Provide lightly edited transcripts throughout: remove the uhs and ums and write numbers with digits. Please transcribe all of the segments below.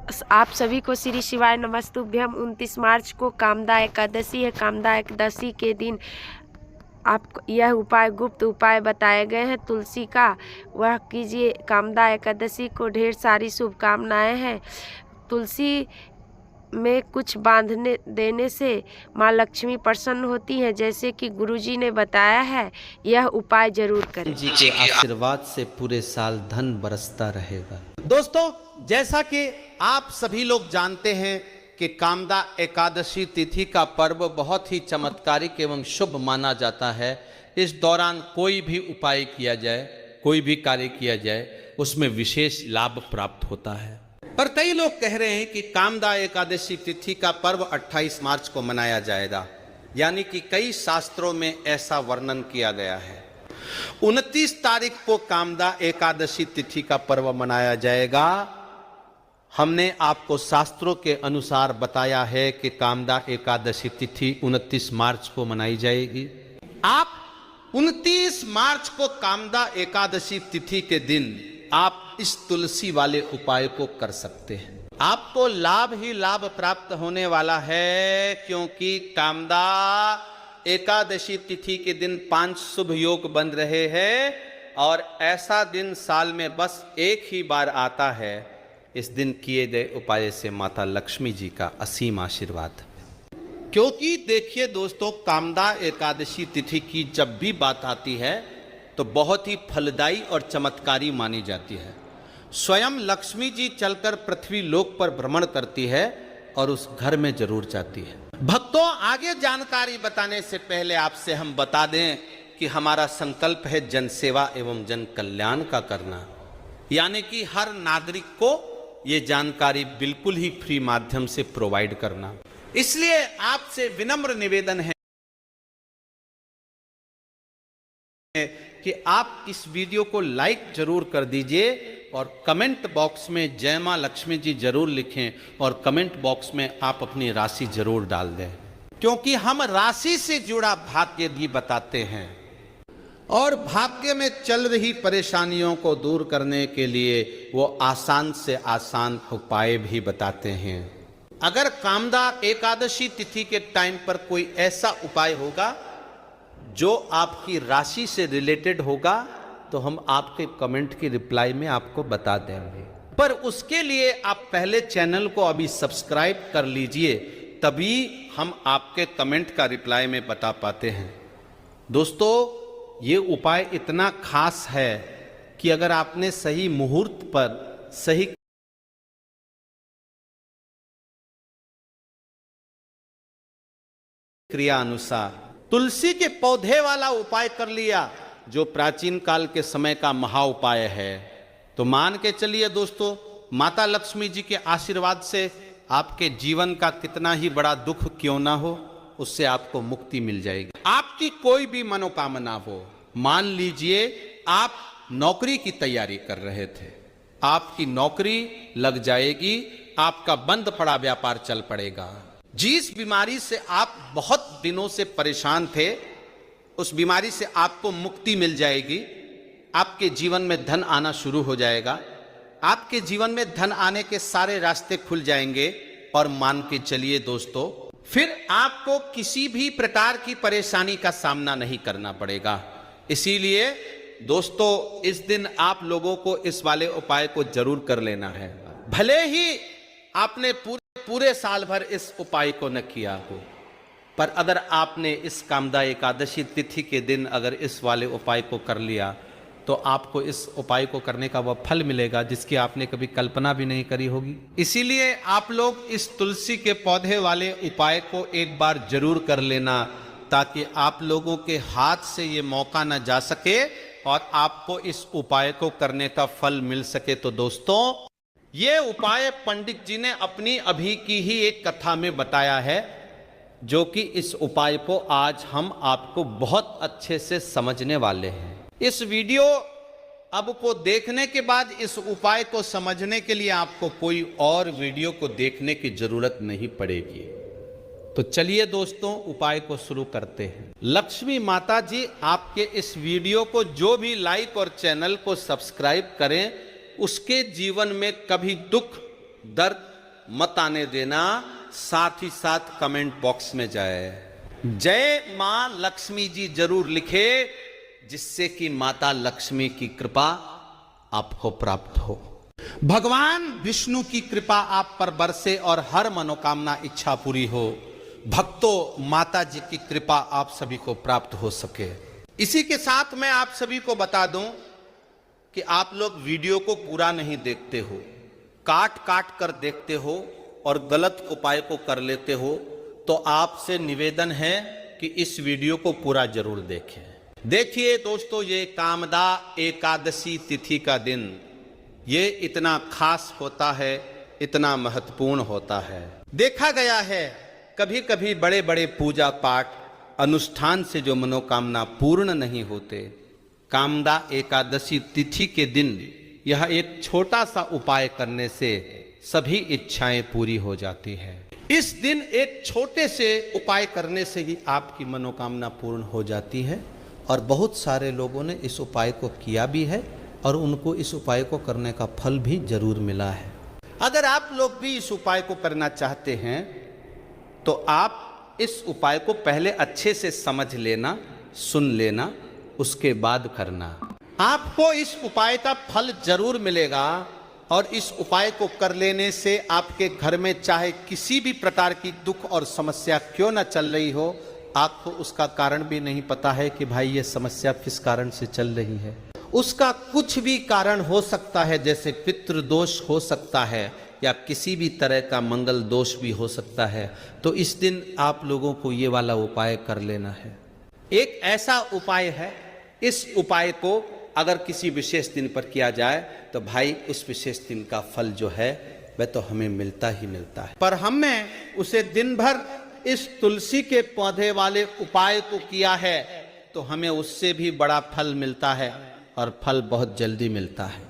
आप सभी को श्री शिवाय नमस्तुभ्यम। 29 मार्च को कामदा एकादशी है। कामदा एकादशी के दिन आप यह उपाय, गुप्त उपाय बताए गए हैं तुलसी का, वह कीजिए। कामदा एकादशी को ढेर सारी शुभकामनाएं हैं। तुलसी में कुछ बांधने देने से माँ लक्ष्मी प्रसन्न होती हैं, जैसे कि गुरुजी ने बताया है। यह उपाय जरूर करें। जी के आशीर्वाद से पूरे साल धन बरसता रहेगा। दोस्तों, जैसा कि आप सभी लोग जानते हैं कि कामदा एकादशी तिथि का पर्व बहुत ही चमत्कारिक एवं शुभ माना जाता है। इस दौरान कोई भी उपाय किया जाए, कोई भी कार्य किया जाए, उसमें विशेष लाभ प्राप्त होता है। पर कई लोग कह रहे हैं कि कामदा एकादशी तिथि का पर्व 28 मार्च को मनाया जाएगा, यानी कि कई शास्त्रों में ऐसा वर्णन किया गया है। 29 तारीख को कामदा एकादशी तिथि का पर्व मनाया जाएगा। हमने आपको शास्त्रों के अनुसार बताया है कि कामदा एकादशी तिथि 29 मार्च को मनाई जाएगी। आप 29 मार्च को कामदा एकादशी तिथि के दिन आप इस तुलसी वाले उपाय को कर सकते हैं। आपको लाभ ही लाभ प्राप्त होने वाला है, क्योंकि कामदा एकादशी तिथि के दिन 5 शुभ योग बन रहे हैं और ऐसा दिन साल में बस एक ही बार आता है। इस दिन किए गए उपाय से माता लक्ष्मी जी का असीम आशीर्वाद। क्योंकि देखिए दोस्तों, कामदा एकादशी तिथि की जब भी बात आती है तो बहुत ही फलदायी और चमत्कारी मानी जाती है। स्वयं लक्ष्मी जी चलकर पृथ्वी लोक पर भ्रमण करती है और उस घर में जरूर जाती है। भक्तों, आगे जानकारी बताने से पहले आपसे हम बता दें कि हमारा संकल्प है जनसेवा एवं जन कल्याण का करना, यानी कि हर नागरिक को ये जानकारी बिल्कुल ही फ्री माध्यम से प्रोवाइड करना। इसलिए आपसे विनम्र निवेदन है कि आप इस वीडियो को लाइक जरूर कर दीजिए और कमेंट बॉक्स में जय मां लक्ष्मी जी जरूर लिखें और कमेंट बॉक्स में आप अपनी राशि जरूर डाल दें, क्योंकि हम राशि से जुड़ा भाग्य भी बताते हैं और भाग्य में चल रही परेशानियों को दूर करने के लिए वो आसान से आसान उपाय भी बताते हैं। अगर कामदा एकादशी तिथि के टाइम पर कोई ऐसा उपाय होगा जो आपकी राशि से रिलेटेड होगा तो हम आपके कमेंट की रिप्लाई में आपको बता देंगे। पर उसके लिए आप पहले चैनल को अभी सब्सक्राइब कर लीजिए, तभी हम आपके कमेंट का रिप्लाई में बता पाते हैं। दोस्तों, ये उपाय इतना खास है कि अगर आपने सही मुहूर्त पर सही क्रिया अनुसार तुलसी के पौधे वाला उपाय कर लिया, जो प्राचीन काल के समय का महा उपाय है, तो मान के चलिए दोस्तों, माता लक्ष्मी जी के आशीर्वाद से आपके जीवन का कितना ही बड़ा दुख क्यों ना हो, उससे आपको मुक्ति मिल जाएगी। आपकी कोई भी मनोकामना हो, मान लीजिए आप नौकरी की तैयारी कर रहे थे, आपकी नौकरी लग जाएगी, आपका बंद पड़ा व्यापार चल पड़ेगा। जिस बीमारी से आप बहुत दिनों से परेशान थे, उस बीमारी से आपको मुक्ति मिल जाएगी। आपके जीवन में धन आना शुरू हो जाएगा। आपके जीवन में धन आने के सारे रास्ते खुल जाएंगे और मान के चलिए दोस्तों, फिर आपको किसी भी प्रकार की परेशानी का सामना नहीं करना पड़ेगा। इसीलिए दोस्तों, इस दिन आप लोगों को इस वाले उपाय को जरूर कर लेना है। भले ही आपने पूरे साल भर इस उपाय को न किया हो, पर अगर आपने इस कामदा एकादशी तिथि के दिन अगर इस वाले उपाय को कर लिया तो आपको इस उपाय को करने का वह फल मिलेगा जिसकी आपने कभी कल्पना भी नहीं करी होगी। इसीलिए आप लोग इस तुलसी के पौधे वाले उपाय को एक बार जरूर कर लेना, ताकि आप लोगों के हाथ से ये मौका न जा सके और आपको इस उपाय को करने का फल मिल सके। तो दोस्तों, ये उपाय पंडित जी ने अपनी अभी की ही एक कथा में बताया है, जो कि इस उपाय को आज हम आपको बहुत अच्छे से समझने वाले हैं। इस वीडियो अब को देखने के बाद इस उपाय को समझने के लिए आपको कोई और वीडियो को देखने की जरूरत नहीं पड़ेगी। तो चलिए दोस्तों, उपाय को शुरू करते हैं। लक्ष्मी माता जी आपके इस वीडियो को जो भी लाइक और चैनल को सब्सक्राइब करें, उसके जीवन में कभी दुख, दर्द मत आने देना, साथ ही साथ कमेंट बॉक्स में जाए जय मां लक्ष्मी जी जरूर लिखे, जिससे कि माता लक्ष्मी की कृपा आपको प्राप्त हो, भगवान विष्णु की कृपा आप पर बरसे और हर मनोकामना इच्छा पूरी हो, भक्तों माता जी की कृपा आप सभी को प्राप्त हो सके। इसी के साथ मैं आप सभी को बता दूं कि आप लोग वीडियो को पूरा नहीं देखते हो, काट काट कर देखते हो और गलत उपाय को कर लेते हो, तो आपसे निवेदन है कि इस वीडियो को पूरा जरूर देखें। देखिए दोस्तों, ये कामदा एकादशी तिथि का दिन ये इतना खास होता है, इतना महत्वपूर्ण होता है। देखा गया है कभी कभी बड़े बड़े पूजा पाठ अनुष्ठान से जो मनोकामना पूर्ण नहीं होते, कामदा एकादशी तिथि के दिन यह एक छोटा सा उपाय करने से सभी इच्छाएं पूरी हो जाती है। इस दिन एक छोटे से उपाय करने से ही आपकी मनोकामना पूर्ण हो जाती है और बहुत सारे लोगों ने इस उपाय को किया भी है और उनको इस उपाय को करने का फल भी जरूर मिला है। अगर आप लोग भी इस उपाय को करना चाहते हैं तो आप इस उपाय को पहले अच्छे से समझ लेना, सुन लेना, उसके बाद करना। आपको इस उपाय का फल जरूर मिलेगा और इस उपाय को कर लेने से आपके घर में चाहे किसी भी प्रकार की दुख और समस्या क्यों न चल रही हो, आपको उसका कारण भी नहीं पता है कि भाई ये समस्या किस कारण से चल रही है। उसका कुछ भी कारण हो सकता है, जैसे पितृदोष हो सकता है या किसी भी तरह का मंगल दोष भी हो सकता है। तो इस दिन आप लोगों को ये वाला उपाय कर लेना है। एक ऐसा उपाय है, इस उपाय को अगर किसी विशेष दिन पर किया जाए तो भाई उस विशेष दिन का फल जो है वह तो हमें मिलता ही मिलता है। पर हमने उसे दिन भर इस तुलसी के पौधे वाले उपाय को किया है तो हमें उससे भी बड़ा फल मिलता है और फल बहुत जल्दी मिलता है,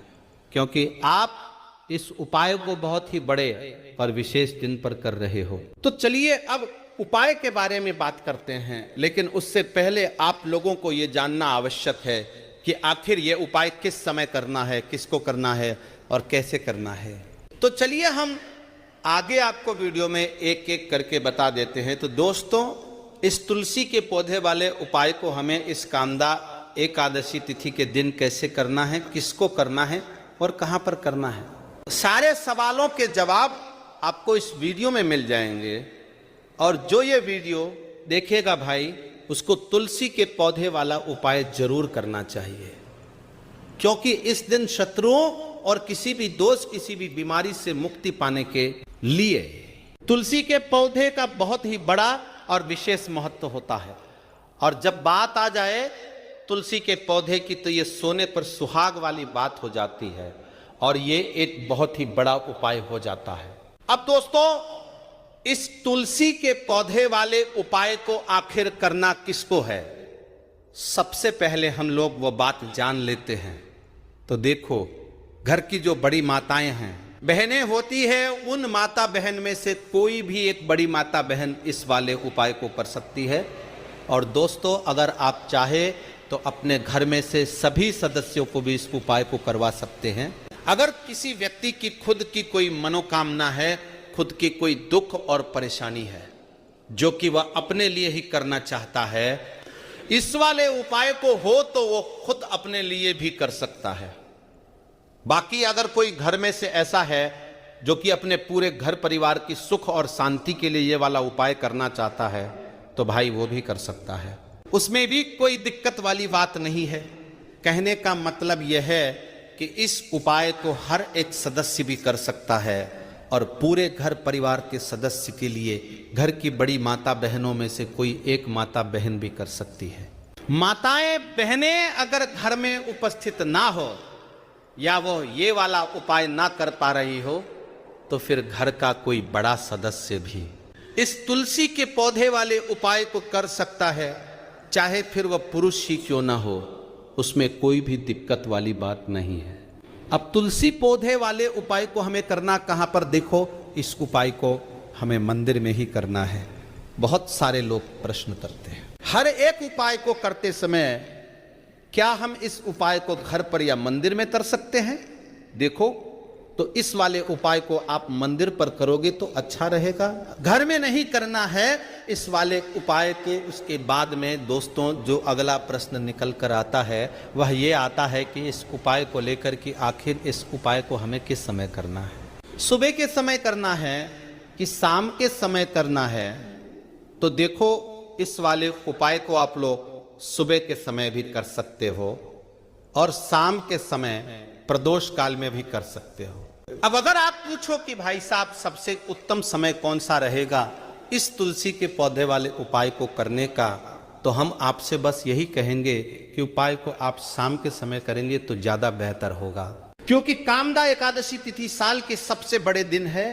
क्योंकि आप इस उपाय को बहुत ही बड़े और विशेष दिन पर कर रहे हो। तो चलिए अब उपाय के बारे में बात करते हैं, लेकिन उससे पहले आप लोगों को ये जानना आवश्यक है कि आखिर ये उपाय किस समय करना है, किसको करना है और कैसे करना है। तो चलिए हम आगे आपको वीडियो में एक एक करके बता देते हैं। तो दोस्तों, इस तुलसी के पौधे वाले उपाय को हमें इस कामदा एकादशी तिथि के दिन कैसे करना है, किसको करना है और कहां पर करना है, सारे सवालों के जवाब आपको इस वीडियो में मिल जाएंगे। और जो ये वीडियो देखेगा भाई, उसको तुलसी के पौधे वाला उपाय जरूर करना चाहिए, क्योंकि इस दिन शत्रुओं और किसी भी दोष, किसी भी बीमारी से मुक्ति पाने के लिए तुलसी के पौधे का बहुत ही बड़ा और विशेष महत्व होता है। और जब बात आ जाए तुलसी के पौधे की, तो ये सोने पर सुहाग वाली बात हो जाती है और ये एक बहुत ही बड़ा उपाय हो जाता है। अब दोस्तों, इस तुलसी के पौधे वाले उपाय को आखिर करना किसको है, सबसे पहले हम लोग वो बात जान लेते हैं। तो देखो, घर की जो बड़ी माताएं हैं, बहनें होती है, उन माता बहन में से कोई भी एक बड़ी माता बहन इस वाले उपाय को कर सकती है। और दोस्तों, अगर आप चाहे तो अपने घर में से सभी सदस्यों को भी इस उपाय को करवा सकते हैं। अगर किसी व्यक्ति की खुद की कोई मनोकामना है, खुद की कोई दुख और परेशानी है जो कि वह अपने लिए ही करना चाहता है, इस वाले उपाय को हो तो वो खुद अपने लिए भी कर सकता है। बाकी अगर कोई घर में से ऐसा है जो कि अपने पूरे घर परिवार की सुख और शांति के लिए ये वाला उपाय करना चाहता है, तो भाई वो भी कर सकता है, उसमें भी कोई दिक्कत वाली बात नहीं है। कहने का मतलब यह है कि इस उपाय को हर एक सदस्य भी कर सकता है और पूरे घर परिवार के सदस्य के लिए घर की बड़ी माता बहनों में से कोई एक माता बहन भी कर सकती है। माताएं बहनें अगर घर में उपस्थित ना हो या वो ये वाला उपाय ना कर पा रही हो, तो फिर घर का कोई बड़ा सदस्य भी इस तुलसी के पौधे वाले उपाय को कर सकता है, चाहे फिर वह पुरुष ही क्यों ना हो, उसमें कोई भी दिक्कत वाली बात नहीं है। अब तुलसी पौधे वाले उपाय को हमें करना कहाँ पर, देखो, इस उपाय को हमें मंदिर में ही करना है। बहुत सारे लोग प्रश्न करते हैं, हर एक उपाय को करते समय क्या हम इस उपाय को घर पर या मंदिर में कर सकते हैं? देखो, तो इस वाले उपाय को आप मंदिर पर करोगे तो अच्छा रहेगा। घर में नहीं करना है इस वाले उपाय के। उसके बाद में दोस्तों जो अगला प्रश्न निकल कर आता है वह ये आता है कि इस उपाय को लेकर कि आखिर इस उपाय को हमें किस समय करना है। सुबह के समय करना है कि शाम के समय करना है। तो देखो इस वाले उपाय को आप लोग सुबह के समय भी कर सकते हो और शाम के समय प्रदोष काल में भी कर सकते हो। अब अगर आप पूछो कि भाई साहब सबसे उत्तम समय कौन सा रहेगा इस तुलसी के पौधे वाले उपाय को करने का, तो हम आपसे बस यही कहेंगे कि उपाय को आप शाम के समय करेंगे तो ज्यादा बेहतर होगा, क्योंकि कामदा एकादशी तिथि साल के सबसे बड़े दिन है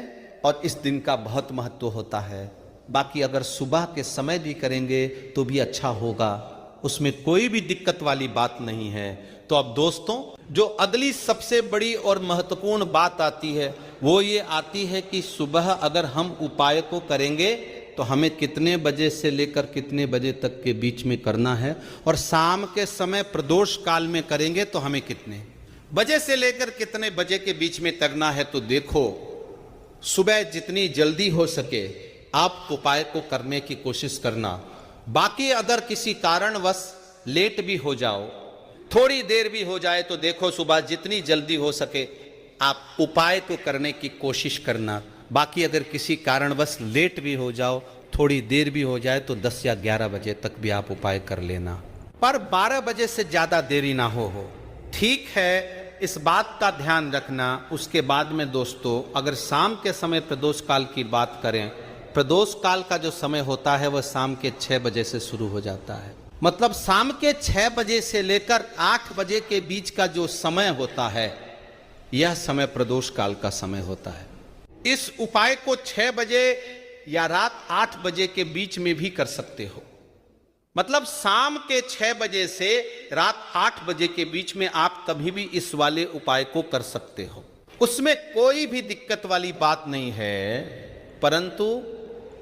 और इस दिन का बहुत महत्व होता है। बाकी अगर सुबह के समय भी करेंगे तो भी अच्छा होगा, उसमें कोई भी दिक्कत वाली बात नहीं है। तो अब दोस्तों जो अगली सबसे बड़ी और महत्वपूर्ण बात आती है वो ये आती है कि सुबह अगर हम उपाय को करेंगे तो हमें कितने बजे से लेकर कितने बजे तक के बीच में करना है, और शाम के समय प्रदोष काल में करेंगे तो हमें कितने बजे से लेकर कितने बजे के बीच में करना है। तो देखो सुबह जितनी जल्दी हो सके आप उपाय को करने की कोशिश करना। बाकी अगर किसी कारणवश लेट भी हो जाओ, थोड़ी देर भी हो जाए, तो देखो सुबह जितनी जल्दी हो सके आप उपाय को करने की कोशिश करना। बाकी अगर किसी कारणवश लेट भी हो जाओ, थोड़ी देर भी हो जाए, तो 10 या 11 बजे तक भी आप उपाय कर लेना, पर 12 बजे से ज्यादा देरी ना हो। ठीक है, इस बात का ध्यान रखना। उसके बाद में दोस्तों अगर शाम के समय प्रदोष काल की बात करें, प्रदोष काल का जो समय होता है वह शाम के 6 बजे से शुरू हो जाता है। मतलब शाम के 6 बजे से लेकर 8 बजे के बीच का जो समय होता है यह समय प्रदोष काल का समय होता है। इस उपाय को 6 बजे या रात 8 बजे के बीच में भी कर सकते हो। मतलब शाम के 6 बजे से रात 8 बजे के बीच में आप कभी भी इस वाले उपाय को कर सकते हो, उसमें कोई भी दिक्कत वाली बात नहीं है। परंतु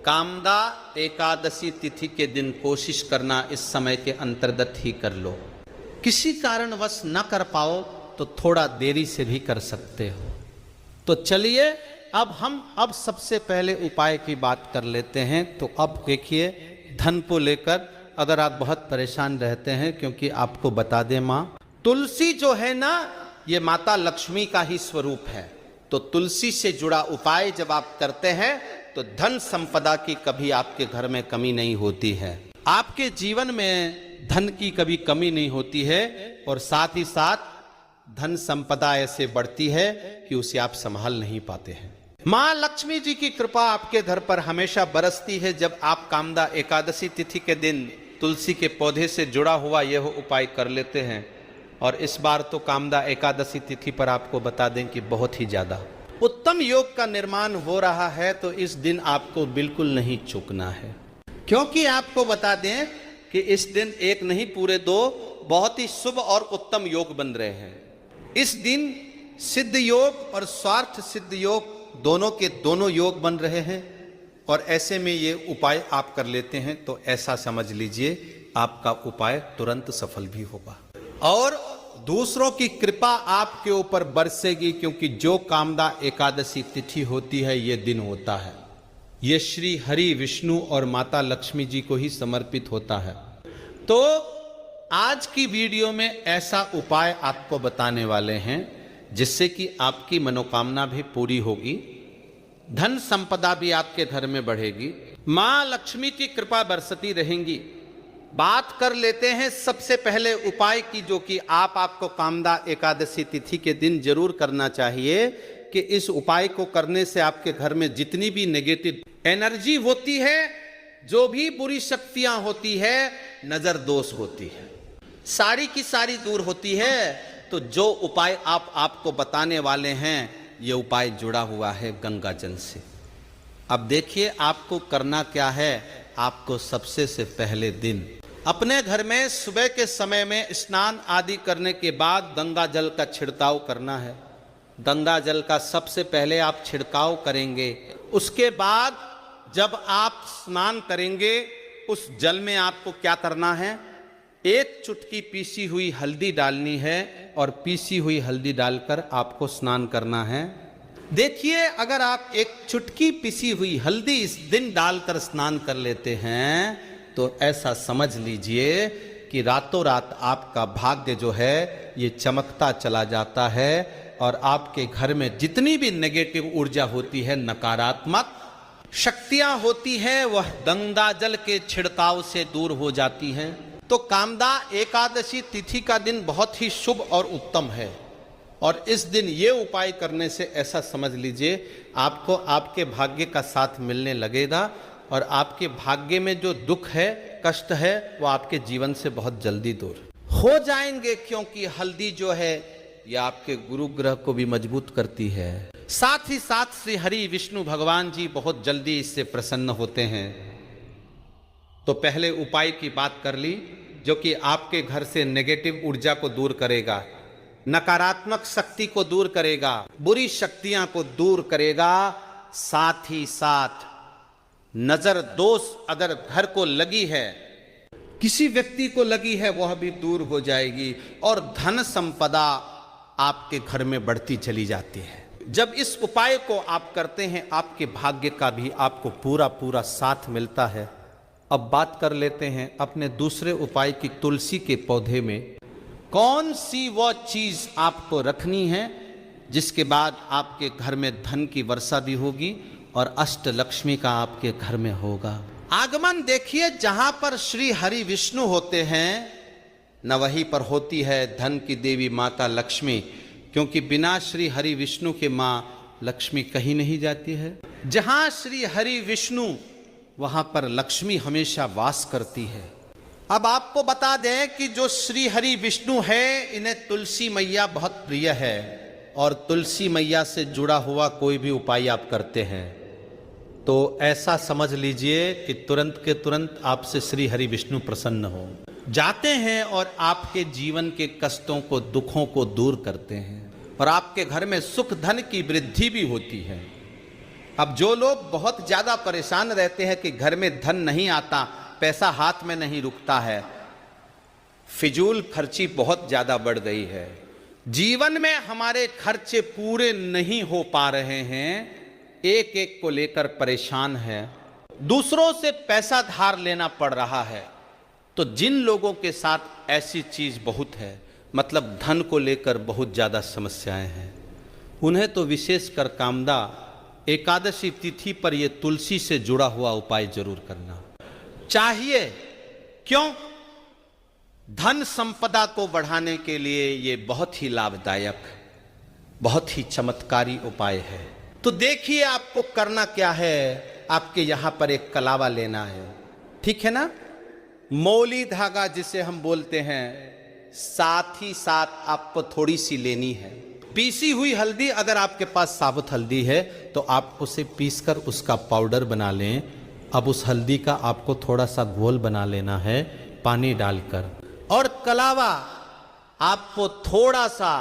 कामदा एकादशी तिथि के दिन कोशिश करना इस समय के अंतर्गत ही कर लो। किसी कारणवश न कर पाओ तो थोड़ा देरी से भी कर सकते हो। तो चलिए अब सबसे पहले उपाय की बात कर लेते हैं। तो अब देखिए धन को लेकर अगर आप बहुत परेशान रहते हैं, क्योंकि आपको बता दें माँ तुलसी जो है ना ये माता लक्ष्मी का ही स्वरूप है। तो तुलसी से जुड़ा उपाय जब आप करते हैं तो धन संपदा की कभी आपके घर में कमी नहीं होती है, आपके जीवन में धन की कभी कमी नहीं होती है, और साथ ही साथ धन संपदा ऐसे बढ़ती है कि उसे आप संभाल नहीं पाते हैं। माँ लक्ष्मी जी की कृपा आपके घर पर हमेशा बरसती है जब आप कामदा एकादशी तिथि के दिन तुलसी के पौधे से जुड़ा हुआ यह उपाय कर लेते हैं। और इस बार तो कामदा एकादशी तिथि पर आपको बता दें कि बहुत ही ज्यादा उत्तम योग का निर्माण हो रहा है। तो इस दिन आपको बिल्कुल नहीं चूकना है, क्योंकि आपको बता दें कि इस दिन एक नहीं पूरे 2 बहुत ही शुभ और उत्तम योग बन रहे हैं। इस दिन सिद्ध योग और स्वार्थ सिद्ध योग दोनों के दोनों योग बन रहे हैं, और ऐसे में ये उपाय आप कर लेते हैं तो ऐसा समझ लीजिए आपका उपाय तुरंत सफल भी होगा और दूसरों की कृपा आपके ऊपर बरसेगी। क्योंकि जो कामदा एकादशी तिथि होती है ये दिन होता है, ये श्री हरि विष्णु और माता लक्ष्मी जी को ही समर्पित होता है। तो आज की वीडियो में ऐसा उपाय आपको बताने वाले हैं जिससे कि आपकी मनोकामना भी पूरी होगी, धन संपदा भी आपके घर में बढ़ेगी, मां लक्ष्मी की कृपा बरसती रहेंगी। बात कर लेते हैं सबसे पहले उपाय की, जो कि आपको कामदा एकादशी तिथि के दिन जरूर करना चाहिए। कि इस उपाय को करने से आपके घर में जितनी भी नेगेटिव एनर्जी होती है, जो भी बुरी शक्तियां होती है, नजर दोष होती है, सारी की सारी दूर होती है। तो जो उपाय आपको बताने वाले हैं ये उपाय जुड़ा हुआ है गंगा जल से। अब देखिए आपको करना क्या है। आपको सबसे से पहले दिन अपने घर में सुबह के समय में स्नान आदि करने के बाद गंगा जल का छिड़काव करना है। गंगा जल का सबसे पहले आप छिड़काव करेंगे। उसके बाद जब आप स्नान करेंगे उस जल में आपको क्या करना है, 1 चुटकी पीसी हुई हल्दी डालनी है और पीसी हुई हल्दी डालकर आपको स्नान करना है। देखिए, अगर आप एक चुटकी पिसी हुई हल्दी इस दिन डालकर स्नान कर लेते हैं तो ऐसा समझ लीजिए कि रातों रात आपका भाग्य जो है ये चमकता चला जाता है और आपके घर में जितनी भी नेगेटिव ऊर्जा होती है, नकारात्मक शक्तियां होती हैं, वह गंगा जल के छिड़काव से दूर हो जाती हैं। तो कामदा एकादशी तिथि का दिन बहुत ही शुभ और उत्तम है और इस दिन ये उपाय करने से ऐसा समझ लीजिए आपको आपके भाग्य का साथ मिलने लगेगा और आपके भाग्य में जो दुख है, कष्ट है, वो आपके जीवन से बहुत जल्दी दूर हो जाएंगे, क्योंकि हल्दी जो है ये आपके गुरु ग्रह को भी मजबूत करती है। साथ ही साथ श्री हरि विष्णु भगवान जी बहुत जल्दी इससे प्रसन्न होते हैं। तो पहले उपाय की बात कर ली जो कि आपके घर से नेगेटिव ऊर्जा को दूर करेगा, नकारात्मक शक्ति को दूर करेगा, बुरी शक्तियां को दूर करेगा। साथ ही साथ नजर दोष अगर घर को लगी है, किसी व्यक्ति को लगी है, वह भी दूर हो जाएगी और धन संपदा आपके घर में बढ़ती चली जाती है। जब इस उपाय को आप करते हैं आपके भाग्य का भी आपको पूरा पूरा साथ मिलता है। अब बात कर लेते हैं अपने दूसरे उपाय की। तुलसी के पौधे में कौन सी वो चीज आपको रखनी है जिसके बाद आपके घर में धन की वर्षा भी होगी और अष्ट लक्ष्मी का आपके घर में होगा आगमन। देखिए, जहां पर श्री हरि विष्णु होते हैं न वहीं पर होती है धन की देवी माता लक्ष्मी, क्योंकि बिना श्री हरि विष्णु के माँ लक्ष्मी कहीं नहीं जाती है। जहां श्री हरि विष्णु वहां पर लक्ष्मी हमेशा वास करती है। अब आपको बता दें कि जो श्री हरि विष्णु है इन्हें तुलसी मैया बहुत प्रिय है और तुलसी मैया से जुड़ा हुआ कोई भी उपाय आप करते हैं तो ऐसा समझ लीजिए कि तुरंत के तुरंत आपसे श्री हरि विष्णु प्रसन्न हो जाते हैं और आपके जीवन के कष्टों को, दुखों को दूर करते हैं और आपके घर में सुख धन की वृद्धि भी होती है। अब जो लोग बहुत ज्यादा परेशान रहते हैं कि घर में धन नहीं आता, पैसा हाथ में नहीं रुकता है, फिजूल खर्ची बहुत ज्यादा बढ़ गई है, जीवन में हमारे खर्चे पूरे नहीं हो पा रहे हैं, एक एक को लेकर परेशान है, दूसरों से पैसा धार लेना पड़ रहा है, तो जिन लोगों के साथ ऐसी चीज बहुत है, मतलब धन को लेकर बहुत ज्यादा समस्याएं हैं, उन्हें तो विशेषकर कामदा एकादशी तिथि पर यह तुलसी से जुड़ा हुआ उपाय जरूर करना चाहिए। क्यों? धन संपदा को बढ़ाने के लिए ये बहुत ही लाभदायक, बहुत ही चमत्कारी उपाय है। तो देखिए आपको करना क्या है, आपके यहां पर एक कलावा लेना है, ठीक है ना, मौली धागा जिसे हम बोलते हैं, साथ ही साथ आपको थोड़ी सी लेनी है पीसी हुई हल्दी। अगर आपके पास साबुत हल्दी है तो आप उसे पीसकर उसका पाउडर बना लें। अब उस हल्दी का आपको थोड़ा सा घोल बना लेना है पानी डालकर, और कलावा आपको थोड़ा सा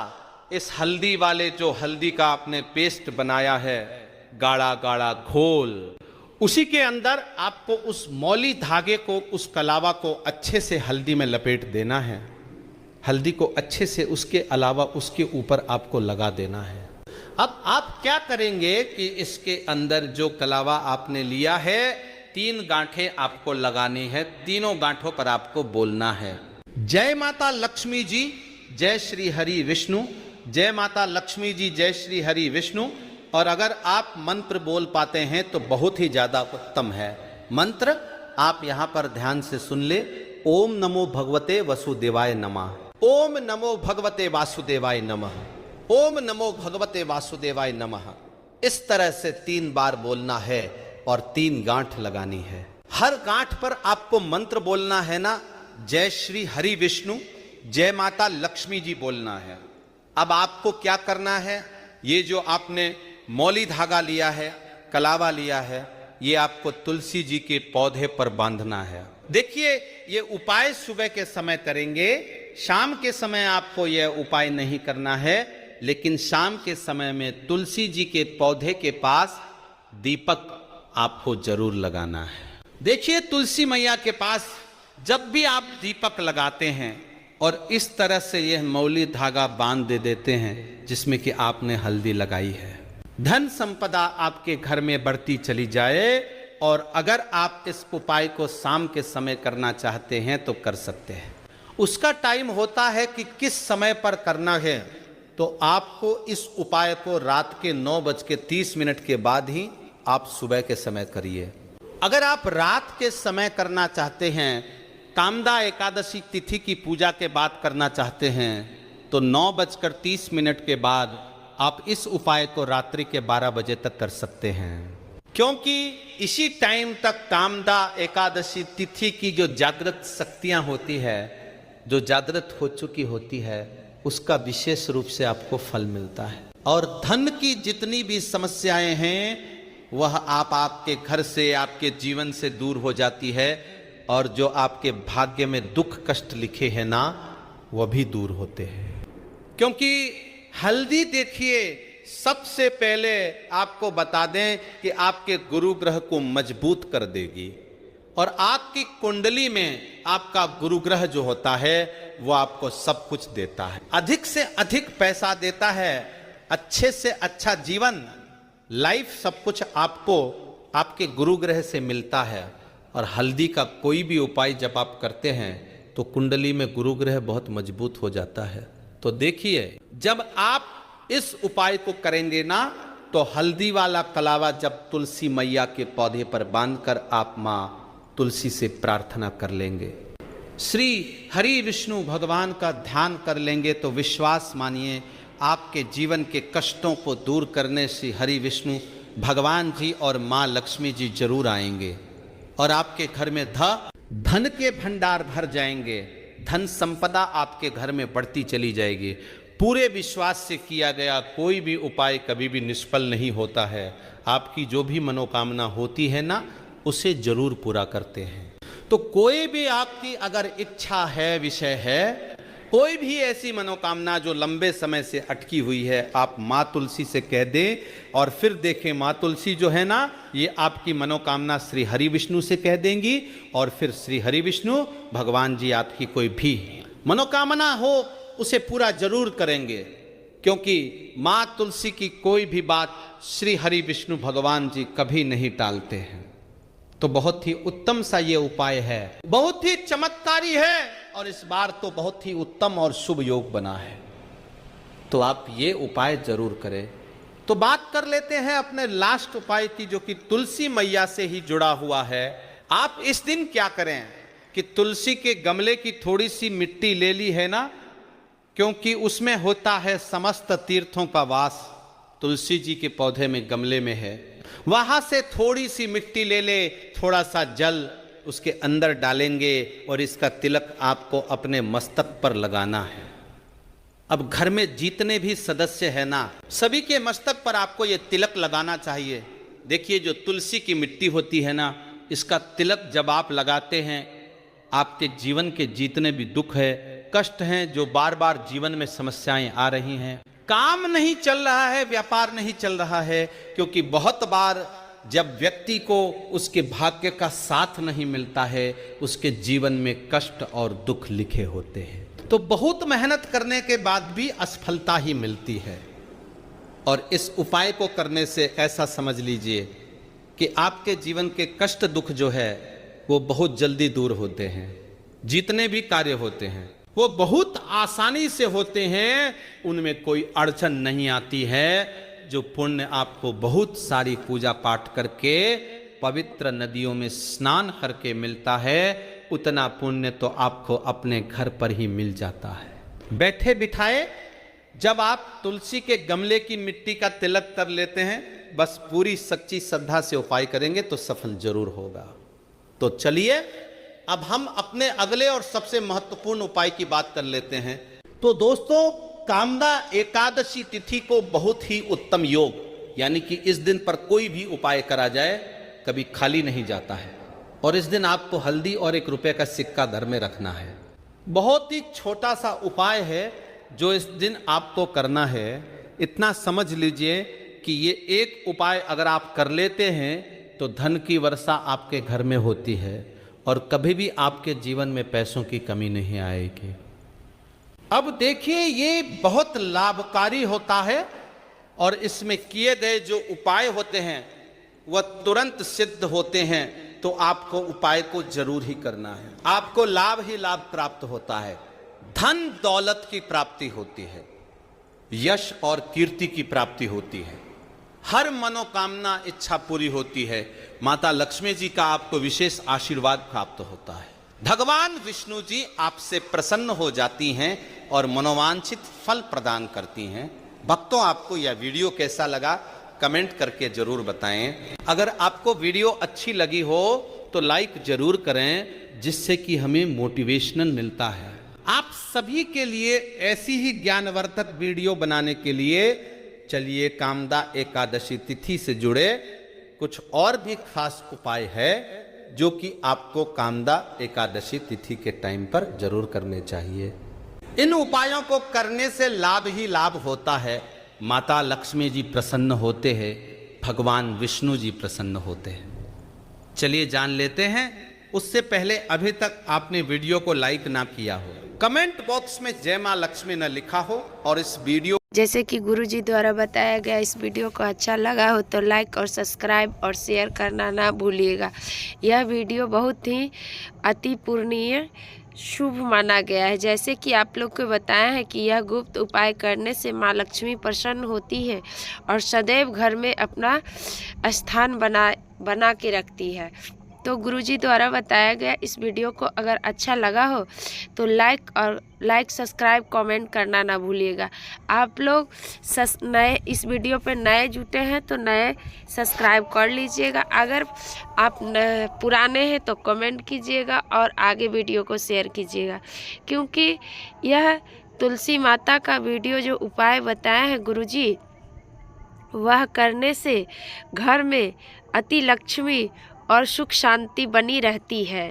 इस हल्दी वाले जो हल्दी का आपने पेस्ट बनाया है, गाढ़ा गाढ़ा घोल, उसी के अंदर आपको उस मौली धागे को, उस कलावा को अच्छे से हल्दी में लपेट देना है। हल्दी को अच्छे से उसके अलावा उसके ऊपर आपको लगा देना है। अब आप क्या करेंगे कि इसके अंदर जो कलावा आपने लिया है 3 गांठें आपको लगानी है। तीनों गांठों पर आपको बोलना है, जय माता लक्ष्मी जी, जय श्री हरि विष्णु, जय माता लक्ष्मी जी, जय श्री हरि विष्णु। और अगर आप मंत्र बोल पाते हैं तो बहुत ही ज्यादा उत्तम है। मंत्र आप यहां पर ध्यान से सुन ले। ओम नमो भगवते वसुदेवाय नमः, ओम नमो भगवते वासुदेवाय नमः, ओम नमो भगवते वासुदेवाय नमः। इस तरह से 3 बार बोलना है और 3 गांठ लगानी है। हर गांठ पर आपको मंत्र बोलना है ना, जय श्री हरि विष्णु, जय माता लक्ष्मी जी बोलना है। अब आपको क्या करना है, ये जो आपने मौली धागा लिया है, कलावा लिया है, ये आपको तुलसी जी के पौधे पर बांधना है। देखिए, ये उपाय सुबह के समय करेंगे, शाम के समय आपको यह उपाय नहीं करना है, लेकिन शाम के समय में तुलसी जी के पौधे के पास दीपक आपको जरूर लगाना है। देखिए, तुलसी मैया के पास जब भी आप दीपक लगाते हैं और इस तरह से यह मौली धागा बांध दे देते हैं जिसमें कि आपने हल्दी लगाई है, धन संपदा आपके घर में बढ़ती चली जाए। और अगर आप इस उपाय को शाम के समय करना चाहते हैं तो कर सकते हैं। उसका टाइम होता है कि किस समय पर करना है, तो आपको इस उपाय को रात के 9:30 के बाद ही आप सुबह के समय करिए। अगर आप रात के समय करना चाहते हैं, कामदा एकादशी तिथि की पूजा के बाद करना चाहते हैं, तो 9:30 के बाद आप इस उपाय को रात्रि के 12 बजे तक कर सकते हैं, क्योंकि इसी टाइम तक कामदा एकादशी तिथि की जो जागृत शक्तियां होती है, जो जागृत हो चुकी होती है, उसका विशेष रूप से आपको फल मिलता है। और धन की जितनी भी समस्याएं हैं वह आपके घर से, आपके जीवन से दूर हो जाती है। और जो आपके भाग्य में दुख कष्ट लिखे हैं ना, वह भी दूर होते हैं। क्योंकि हल्दी देखिए, सबसे पहले आपको बता दें कि आपके गुरु ग्रह को मजबूत कर देगी। और आपकी कुंडली में आपका गुरु ग्रह जो होता है वो आपको सब कुछ देता है, अधिक से अधिक पैसा देता है, अच्छे से अच्छा जीवन, लाइफ, सब कुछ आपको आपके गुरु ग्रह से मिलता है। और हल्दी का कोई भी उपाय जब आप करते हैं तो कुंडली में गुरु ग्रह बहुत मजबूत हो जाता है। तो देखिए, जब आप इस उपाय को करेंगे ना, तो हल्दी वाला कलावा जब तुलसी मैया के पौधे पर बांधकर आप माँ तुलसी से प्रार्थना कर लेंगे, श्री हरि विष्णु भगवान का ध्यान कर लेंगे, तो विश्वास मानिए आपके जीवन के कष्टों को दूर करने से हरि विष्णु भगवान जी और माँ लक्ष्मी जी जरूर आएंगे। और आपके घर में धन के भंडार भर जाएंगे, धन संपदा आपके घर में बढ़ती चली जाएगी। पूरे विश्वास से किया गया कोई भी उपाय कभी भी निष्फल नहीं होता है। आपकी जो भी मनोकामना होती है ना, उसे जरूर पूरा करते हैं। तो कोई भी आपकी अगर इच्छा है, विषय है, कोई भी ऐसी मनोकामना जो लंबे समय से अटकी हुई है, आप माँ तुलसी से कह दें। और फिर देखें, माँ तुलसी जो है ना, ये आपकी मनोकामना श्री हरि विष्णु से कह देंगी। और फिर श्री हरि विष्णु भगवान जी आपकी कोई भी मनोकामना हो उसे पूरा जरूर करेंगे, क्योंकि माँ तुलसी की कोई भी बात श्री हरि विष्णु भगवान जी कभी नहीं टालते हैं। तो बहुत ही उत्तम सा ये उपाय है, बहुत ही चमत्कारी है, और इस बार तो बहुत ही उत्तम और शुभ योग बना है। तो आप ये उपाय जरूर करें। तो बात कर लेते हैं अपने लास्ट उपाय की, जो कि तुलसी मैया से ही जुड़ा हुआ है। आप इस दिन क्या करें कि तुलसी के गमले की थोड़ी सी मिट्टी ले ली है ना, क्योंकि उसमें होता है समस्त तीर्थों का वास। तुलसी जी के पौधे में, गमले में है, वहां से थोड़ी सी मिट्टी ले ले, थोड़ा सा जल उसके अंदर डालेंगे और इसका तिलक आपको अपने मस्तक पर लगाना है। अब घर में जितने भी सदस्य हैं ना, सभी के मस्तक पर आपको ये तिलक लगाना चाहिए। देखिए, जो तुलसी की मिट्टी होती है ना, इसका तिलक जब आप लगाते हैं, आपके जीवन के जितने भी दुख है, कष्ट हैं, जो बार बार जीवन में समस्याएं आ रही हैं, काम नहीं चल रहा है, व्यापार नहीं चल रहा है, क्योंकि बहुत बार जब व्यक्ति को उसके भाग्य का साथ नहीं मिलता है, उसके जीवन में कष्ट और दुख लिखे होते हैं। तो बहुत मेहनत करने के बाद भी असफलता ही मिलती है। और इस उपाय को करने से ऐसा समझ लीजिए कि आपके जीवन के कष्ट दुख जो है वो बहुत जल्दी दूर होते हैं। जितने भी कार्य होते हैं वो बहुत आसानी से होते हैं, उनमें कोई अड़चन नहीं आती है। जो पुण्य आपको बहुत सारी पूजा पाठ करके, पवित्र नदियों में स्नान करके मिलता है, उतना पुण्य तो आपको अपने घर पर ही मिल जाता है। बैठे बिठाए जब आप तुलसी के गमले की मिट्टी का तिलक कर लेते हैं, बस पूरी सच्ची श्रद्धा से उपाय करेंगे तो सफल जरूर होगा। तो चलिए अब हम अपने अगले और सबसे महत्वपूर्ण उपाय की बात कर लेते हैं। तो दोस्तों, कामदा एकादशी तिथि को बहुत ही उत्तम योग, यानी कि इस दिन पर कोई भी उपाय करा जाए कभी खाली नहीं जाता है। और इस दिन आपको हल्दी और 1 रुपये का सिक्का घर में रखना है। बहुत ही छोटा सा उपाय है जो इस दिन आपको करना है। इतना समझ लीजिए कि ये एक उपाय अगर आप कर लेते हैं तो धन की वर्षा आपके घर में होती है और कभी भी आपके जीवन में पैसों की कमी नहीं आएगी। अब देखिए, ये बहुत लाभकारी होता है और इसमें किए गए जो उपाय होते हैं वह तुरंत सिद्ध होते हैं, तो आपको उपाय को जरूर ही करना है। आपको लाभ ही लाभ प्राप्त होता है, धन दौलत की प्राप्ति होती है, यश और कीर्ति की प्राप्ति होती है, हर मनोकामना इच्छा पूरी होती है। माता लक्ष्मी जी का आपको विशेष आशीर्वाद प्राप्त होता है। भगवान विष्णु जी आपसे प्रसन्न हो जाती हैं और मनोवांछित फल प्रदान करती हैं। भक्तों, आपको यह वीडियो कैसा लगा कमेंट करके जरूर बताएं। अगर आपको वीडियो अच्छी लगी हो तो लाइक जरूर करें, जिससे कि हमें मोटिवेशनल मिलता है। आप सभी के लिए ऐसी ही ज्ञानवर्धक वीडियो बनाने के लिए चलिए कामदा एकादशी तिथि से जुड़े कुछ और भी खास उपाय है जो कि आपको कामदा एकादशी तिथि के टाइम पर जरूर करने चाहिए। इन उपायों को करने से लाभ ही लाभ होता है। माता लक्ष्मी जी प्रसन्न होते हैं, भगवान विष्णु जी प्रसन्न होते हैं। चलिए जान लेते हैं। उससे पहले अभी तक आपने वीडियो को लाइक ना किया हो, कमेंट बॉक्स में जय मां लक्ष्मी न लिखा हो और इस वीडियो जैसे कि गुरुजी द्वारा बताया गया इस वीडियो को अच्छा लगा हो तो लाइक और सब्सक्राइब और शेयर करना ना भूलिएगा। यह वीडियो बहुत ही अति पूर्णीय शुभ माना गया है। जैसे कि आप लोग को बताया है कि यह गुप्त उपाय करने से माँ लक्ष्मी प्रसन्न होती है और सदैव घर में अपना स्थान बना के रखती है। तो गुरुजी द्वारा बताया गया इस वीडियो को अगर अच्छा लगा हो तो लाइक सब्सक्राइब कमेंट करना ना भूलिएगा। आप लोग नए इस वीडियो पे नए जुटे हैं तो नए सब्सक्राइब कर लीजिएगा। अगर आप पुराने हैं तो कमेंट कीजिएगा और आगे वीडियो को शेयर कीजिएगा, क्योंकि यह तुलसी माता का वीडियो जो उपाय बताए हैं गुरुजी, वह करने से घर में अति लक्ष्मी और सुख शांति बनी रहती है।